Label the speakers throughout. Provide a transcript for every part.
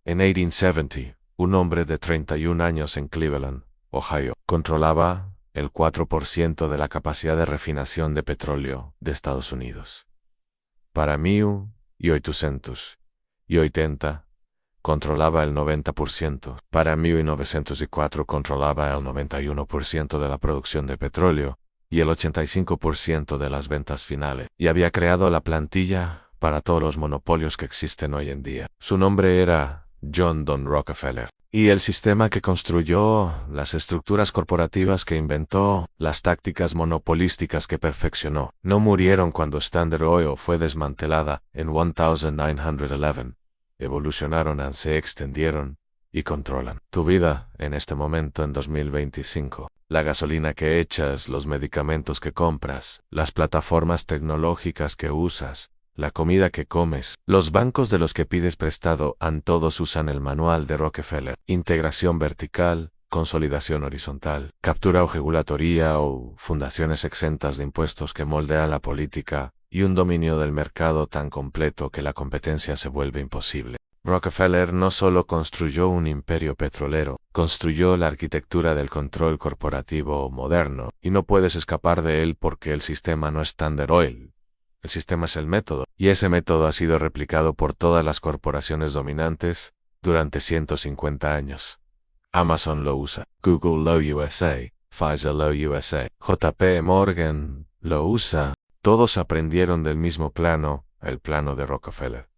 Speaker 1: En 1870, un hombre de 31 años en Cleveland, Ohio, controlaba el 4% de la capacidad de refinación de petróleo de Estados Unidos. Para 1880, controlaba el 90%. Para 1904 controlaba el 91% de la producción de petróleo y el 85% de las ventas finales. Y había creado la plantilla para todos los monopolios que existen hoy en día. Su nombre era John Don Rockefeller. Y el sistema que construyó, las estructuras corporativas que inventó, las tácticas monopolísticas que perfeccionó, no murieron cuando Standard Oil fue desmantelada en 1911. Evolucionaron, se extendieron y controlan tu vida en este momento en 2025. La gasolina que echas, los medicamentos que compras, las plataformas tecnológicas que usas, la comida que comes, los bancos de los que pides prestado, todos usan el manual de Rockefeller. Integración vertical, consolidación horizontal, captura o regulatoría o fundaciones exentas de impuestos que moldean la política, y un dominio del mercado tan completo que la competencia se vuelve imposible. Rockefeller no solo construyó un imperio petrolero, construyó la arquitectura del control corporativo moderno, y no puedes escapar de él porque el sistema no es Standard Oil. El sistema es el método, y ese método ha sido replicado por todas las corporaciones dominantes durante 150 años. Amazon lo usa, Google lo USA, Pfizer lo USA, JP Morgan lo usa. Todos aprendieron del mismo plano, el plano de Rockefeller.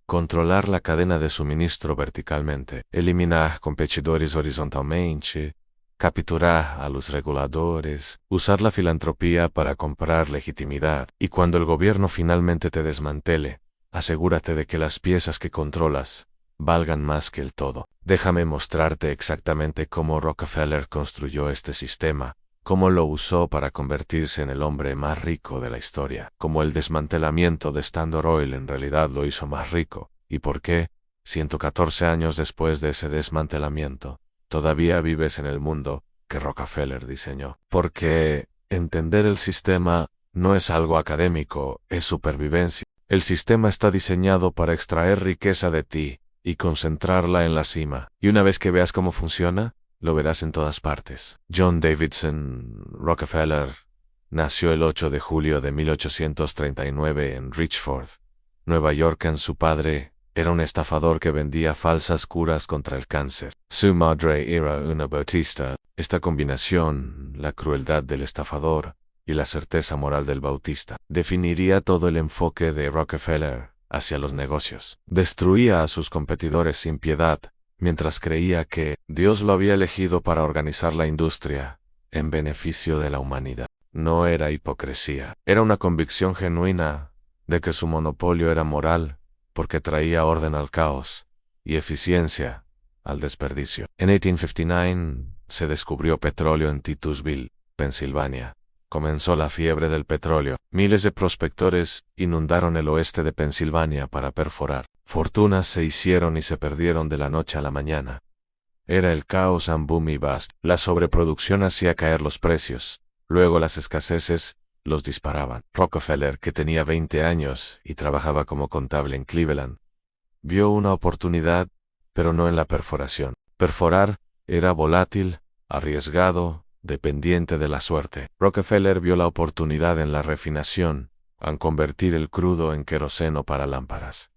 Speaker 1: Controlar la cadena de suministro verticalmente, eliminar competidores horizontalmente, capturar a los reguladores, usar la filantropía para comprar legitimidad, y cuando el gobierno finalmente te desmantele, asegúrate de que las piezas que controlas valgan más que el todo. Déjame mostrarte exactamente cómo Rockefeller construyó este sistema, cómo lo usó para convertirse en el hombre más rico de la historia, cómo el desmantelamiento de Standard Oil en realidad lo hizo más rico, y por qué, 114 años después de ese desmantelamiento, todavía vives en el mundo que Rockefeller diseñó. Porque entender el sistema no es algo académico, es supervivencia. El sistema está diseñado para extraer riqueza de ti y concentrarla en la cima. Y una vez que veas cómo funciona, lo verás en todas partes. John Davidson Rockefeller nació el 8 de julio de 1839 en Richford, Nueva York. Su padre era un estafador que vendía falsas curas contra el cáncer. Su madre era una bautista. Esta combinación, la crueldad del estafador y la certeza moral del bautista, definiría todo el enfoque de Rockefeller hacia los negocios. Destruía a sus competidores sin piedad, mientras creía que Dios lo había elegido para organizar la industria en beneficio de la humanidad. No era hipocresía, era una convicción genuina de que su monopolio era moral, porque traía orden al caos y eficiencia al desperdicio. En 1859 se descubrió petróleo en Titusville, Pensilvania. Comenzó la fiebre del petróleo. Miles de prospectores inundaron el oeste de Pensilvania para perforar. Fortunas se hicieron y se perdieron de la noche a la mañana. Era el caos and boom y bust. La sobreproducción hacía caer los precios. Luego las escaseces los disparaban. Rockefeller, que tenía 20 años y trabajaba como contable en Cleveland, vio una oportunidad, pero no en la perforación. Perforar era volátil, arriesgado, dependiente de la suerte. Rockefeller vio la oportunidad en la refinación, al convertir el crudo en queroseno para lámparas.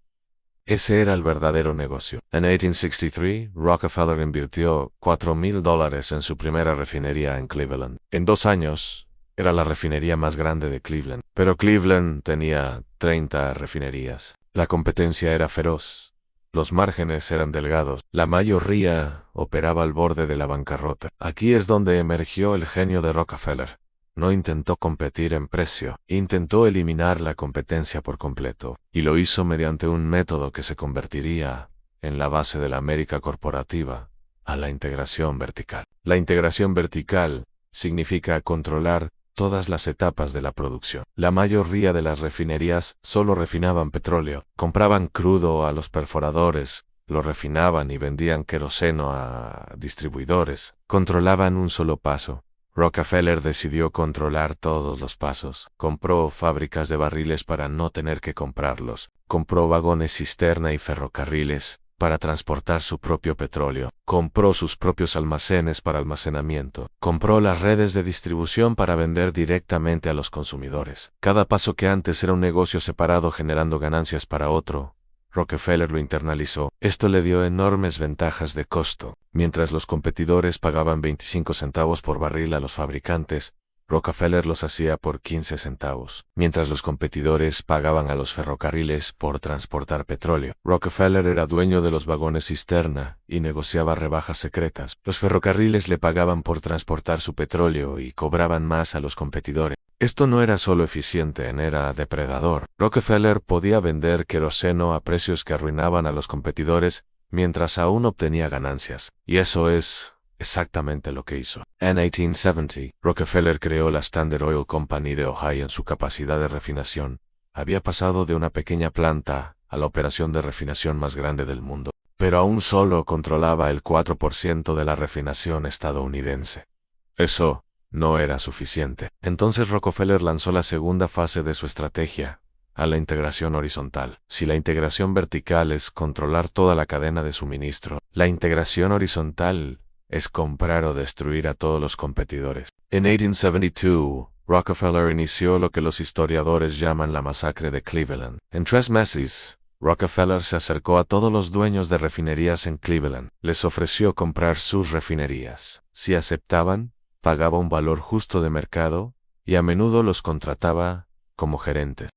Speaker 1: Ese era el verdadero negocio. En 1863, Rockefeller invirtió $4,000 en su primera refinería en Cleveland. En 2 años, era la refinería más grande de Cleveland. Pero Cleveland tenía 30 refinerías. La competencia era feroz. Los márgenes eran delgados. La mayoría operaba al borde de la bancarrota. Aquí es donde emergió el genio de Rockefeller. No intentó competir en precio, intentó eliminar la competencia por completo, y lo hizo mediante un método que se convertiría en la base de la América corporativa, a la integración vertical. La integración vertical significa controlar todas las etapas de la producción. La mayoría de las refinerías solo refinaban petróleo, compraban crudo a los perforadores, lo refinaban y vendían queroseno a distribuidores, controlaban un solo paso. Rockefeller decidió controlar todos los pasos. Compró fábricas de barriles para no tener que comprarlos. Compró vagones cisterna y ferrocarriles para transportar su propio petróleo. Compró sus propios almacenes para almacenamiento. Compró las redes de distribución para vender directamente a los consumidores. Cada paso que antes era un negocio separado generando ganancias para otro, Rockefeller lo internalizó. Esto le dio enormes ventajas de costo. Mientras los competidores pagaban 25 centavos por barril a los fabricantes, Rockefeller los hacía por 15 centavos. Mientras los competidores pagaban a los ferrocarriles por transportar petróleo, Rockefeller era dueño de los vagones cisterna y negociaba rebajas secretas. Los ferrocarriles le pagaban por transportar su petróleo y cobraban más a los competidores. Esto no era solo eficiente, era depredador. Rockefeller podía vender queroseno a precios que arruinaban a los competidores mientras aún obtenía ganancias. Y eso es exactamente lo que hizo. En 1870, Rockefeller creó la Standard Oil Company de Ohio. En su capacidad de refinación, había pasado de una pequeña planta a la operación de refinación más grande del mundo, pero aún solo controlaba el 4% de la refinación estadounidense. Eso no era suficiente. Entonces Rockefeller lanzó la segunda fase de su estrategia, a la integración horizontal. Si la integración vertical es controlar toda la cadena de suministro, la integración horizontal es comprar o destruir a todos los competidores. En 1872, Rockefeller inició lo que los historiadores llaman la masacre de Cleveland. En 3 meses, Rockefeller se acercó a todos los dueños de refinerías en Cleveland. Les ofreció comprar sus refinerías. Si aceptaban, pagaba un valor justo de mercado y a menudo los contrataba como gerentes.